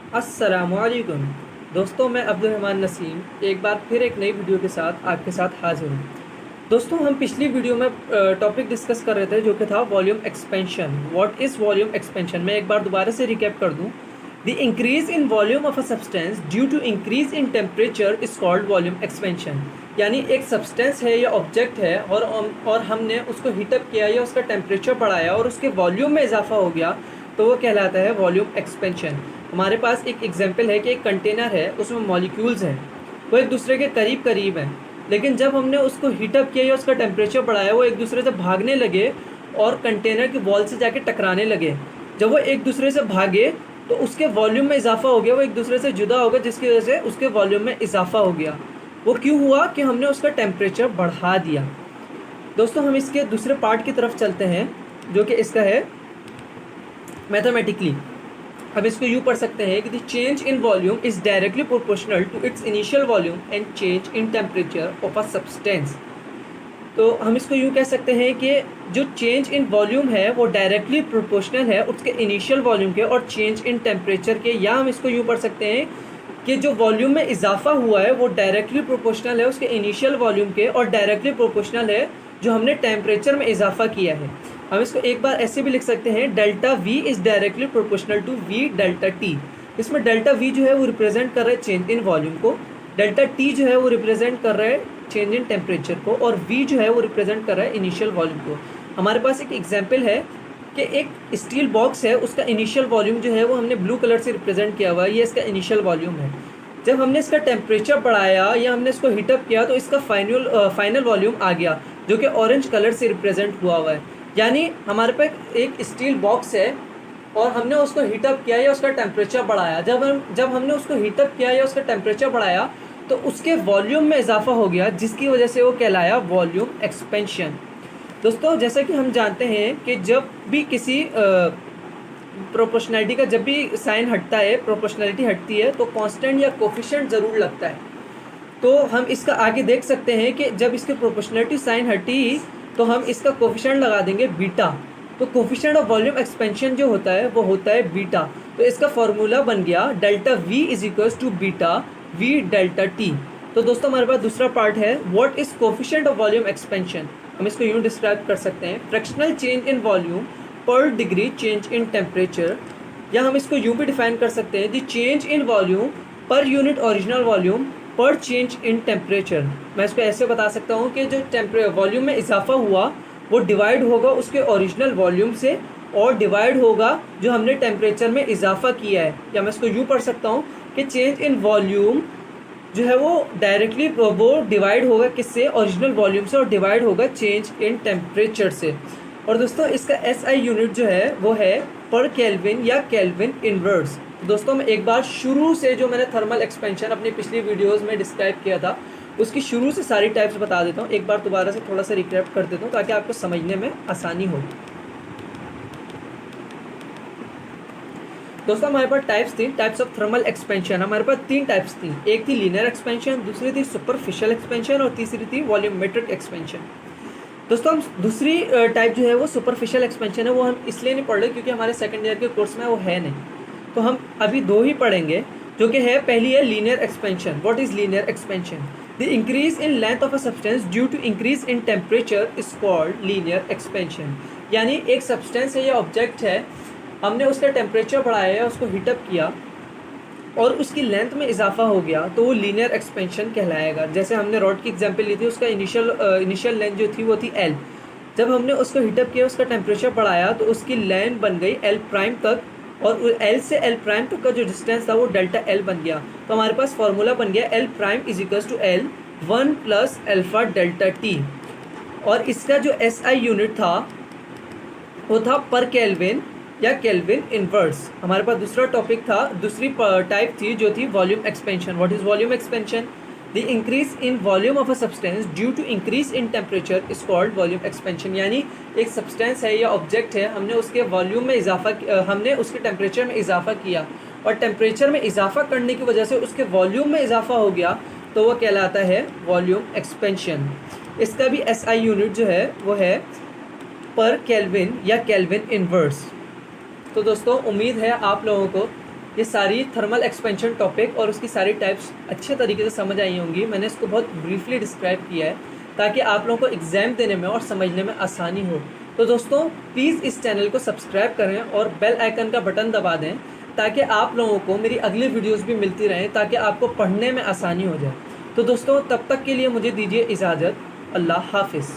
अस्सलामुअलैकुम दोस्तों, मैं अब्दुल रहमान नसीम एक बार फिर एक नई वीडियो के साथ आपके साथ हाजिर हूँ। दोस्तों, हम पिछली वीडियो में टॉपिक डिस्कस कर रहे थे जो कि था volume expansion. What is volume expansion? मैं एक बार दोबारा से रिकैप कर दूँ। The increase in volume of a substance due to increase in temperature is called volume expansion. यानी एक सब्सटेंस है या ऑब्जेक्ट है और हमने उसको हीटअप किया या उसका टेम्परेचर बढ़ाया और उसके वॉल्यूम में इजाफा हो गया तो वो कहलाता है वॉल्यूम एक्सपेंशन। हमारे पास एक एग्जांपल है कि एक कंटेनर है, उसमें मॉलिक्यूल्स हैं, वो एक दूसरे के करीब करीब हैं, लेकिन जब हमने उसको हीटअप किया या उसका टेम्परेचर बढ़ाया वो एक दूसरे से भागने लगे और कंटेनर की वॉल से जाके टकराने लगे। जब वो एक दूसरे से भागे तो उसके वॉल्यूम में इजाफा हो गया, वो एक दूसरे से जुदा हो गया, जिसकी वजह से उसके वॉल्यूम में इजाफा हो गया। वो क्यों हुआ? कि हमने उसका टेम्परेचर बढ़ा दिया। दोस्तों, हम इसके दूसरे पार्ट की तरफ चलते हैं जो कि इसका है मैथमेटिकली। अब इसको यूँ पढ़ सकते हैं कि the change in volume is directly proportional to its initial volume and change in temperature of a substance. तो हम इसको यूँ कह सकते हैं कि जो चेंज इन वॉल्यूम है वो डायरेक्टली प्रोपोर्शनल है उसके इनिशियल वॉल्यूम के और चेंज इन टेम्परेचर के। या हम इसको यूँ पढ़ सकते हैं कि जो वॉल्यूम में इजाफा हुआ है वो डायरेक्टली प्रोपोर्शनल है उसके इनिशियल वॉल्यूम के और डायरेक्टली प्रोपोर्शनल है जो हमने टेम्परेचर में इजाफा किया है। हम इसको एक बार ऐसे भी लिख सकते हैं, delta V is directly proportional to V delta T. इसमें डेल्टा वी जो है वो रिप्रेजेंट कर रहा है चेंज इन वॉल्यूम को, डेल्टा टी जो है वो रिप्रेजेंट कर रहा है चेंज इन टेम्परेचर को, और वी जो है वो रिप्रेजेंट कर रहा है इनिशियल वॉल्यूम को। हमारे पास एक एग्जाम्पल है कि एक स्टील बॉक्स है, उसका इनिशियल वॉल्यूम जो है वो हमने ब्लू कलर से रिप्रेजेंट किया हुआ है, ये इसका इनिशियल वॉल्यूम है। जब हमने इसका टेम्परेचर बढ़ाया या हमने इसको हीटअप किया तो इसका फाइनल वॉल्यूम आ गया जो कि ऑरेंज कलर से रिप्रेजेंट हुआ हुआ है। यानी हमारे पास एक स्टील बॉक्स है और हमने उसको हीटअप किया या उसका टेम्परेचर बढ़ाया। जब हमने उसको हीटअप किया या उसका टेम्परेचर बढ़ाया तो उसके वॉल्यूम में इजाफा हो गया, जिसकी वजह से वो कहलाया वॉल्यूम एक्सपेंशन। दोस्तों, जैसा कि हम जानते हैं कि जब भी किसी प्रोपोर्शनैलिटी का जब भी साइन हटता है, प्रोपोर्शनैलिटी हटती है, तो कांस्टेंट या कोफिशिएंट ज़रूर लगता है। तो हम इसका आगे देख सकते हैं कि जब इसके प्रोपोर्शनैलिटी साइन हटी तो हम इसका कोफिशिएंट लगा देंगे बीटा। तो कोफिशिएंट ऑफ वॉल्यूम एक्सपेंशन जो होता है वो होता है बीटा। तो इसका फॉर्मूला बन गया delta V is equals to beta V delta T. तो दोस्तों, हमारे पास दूसरा पार्ट है, what is coefficient of volume expansion. हम इसको यूँ डिस्क्राइब कर सकते हैं, fractional change in volume per degree change in temperature. या हम इसको यूँ भी डिफाइन कर सकते हैं, the change in volume per unit original volume per change in temperature. मैं इसको ऐसे बता सकता हूँ कि जो वॉल्यूम में इजाफा हुआ वो डिवाइड होगा उसके ओरिजिनल वॉल्यूम से और डिवाइड होगा जो हमने टेम्परेचर में इजाफा किया है। या मैं इसको यूँ पढ़ सकता हूँ कि चेंज इन वॉल्यूम जो है वो डायरेक्टली वो डिवाइड होगा किससे? ओरिजिनल वॉल्यूम से, और डिवाइड होगा चेंज इन टेम्परेचर से। और दोस्तों, इसका एसआई यूनिट जो है वो है पर केल्विन या केल्विन इनवर्स। दोस्तों, मैं एक बार शुरू से जो मैंने थर्मल एक्सपेंशन अपनी पिछली वीडियोस में डिस्क्राइब किया था उसकी शुरू से सारी टाइप्स बता देता हूँ। एक बार दोबारा से थोड़ा सा रिकैप कर देता हूँ ताकि आपको समझने में आसानी हो। दोस्तों, हमारे पास टाइप्स थी, टाइप्स ऑफ थर्मल एक्सपेंशन। हमारे पास तीन टाइप्स थी, एक थी लीनियर एक्सपेंशन, दूसरी थी सुपरफिशियल एक्सपेंशन और तीसरी थी वॉल्यूमेट्रिक एक्सपेंशन। दोस्तों, हम दूसरी टाइप जो है वो सुपरफिशियल एक्सपेंशन है, वो हम इसलिए नहीं पढ़ रहे क्योंकि हमारे सेकंड ईयर के कोर्स में वो है नहीं। तो हम अभी दो ही पढ़ेंगे जो कि है, पहली है linear expansion. What is linear expansion? The increase in length of a substance due to increase in temperature is called linear expansion. यानी एक सब्सटेंस है या ऑब्जेक्ट है, हमने उसका टेम्परेचर बढ़ाया है, उसको हीटअप किया और उसकी लेंथ में इजाफा हो गया तो वो लीनियर एक्सपेंशन कहलाएगा। जैसे हमने रॉड की एग्जांपल ली थी, उसका इनिशियल लेंथ जो थी वो थी एल। जब हमने उसको हीटअप किया, उसका टेम्परेचर बढ़ाया तो उसकी लेंथ बन गई एल प्राइम तक, और एल से एल प्राइम तक का जो डिस्टेंस था वो डेल्टा एल बन गया। तो हमारे पास फॉर्मूला बन गया L prime is equals to L 1 plus alpha delta T. और इसका जो एस आई यूनिट था वो था पर केल्विन या केल्विन इनवर्स। हमारे पास दूसरा टॉपिक था, दूसरी टाइप थी जो थी volume expansion. What is volume expansion? The increase in volume of a substance due to increase in temperature is called volume expansion. यानी एक सब्सटेंस है या ऑब्जेक्ट है, हमने उसके वॉल्यूम में हमने उसके टेम्परेचर में इजाफा किया और टेम्परेचर में इजाफा करने की वजह से उसके वॉल्यूम में इजाफा हो गया तो वो कहलाता है वॉल्यूम एक्सपेंशन। इसका भी एसआई यूनिट जो है वो है पर केल्विन या केल्विन इनवर्स। तो दोस्तों, उम्मीद है आप लोगों को ये सारी थर्मल एक्सपेंशन टॉपिक और उसकी सारी टाइप्स अच्छे तरीके से समझ आई होंगी। मैंने इसको बहुत ब्रीफली डिस्क्राइब किया है ताकि आप लोगों को एग्ज़ाम देने में और समझने में आसानी हो। तो दोस्तों प्लीज़ इस चैनल को सब्सक्राइब करें और बेल आइकन का बटन दबा दें ताकि आप लोगों को मेरी अगली वीडियोस भी मिलती रहें, ताकि आपको पढ़ने में आसानी हो जाए। तो दोस्तों तब तक के लिए मुझे दीजिए इजाज़त। अल्लाह हाफिज़।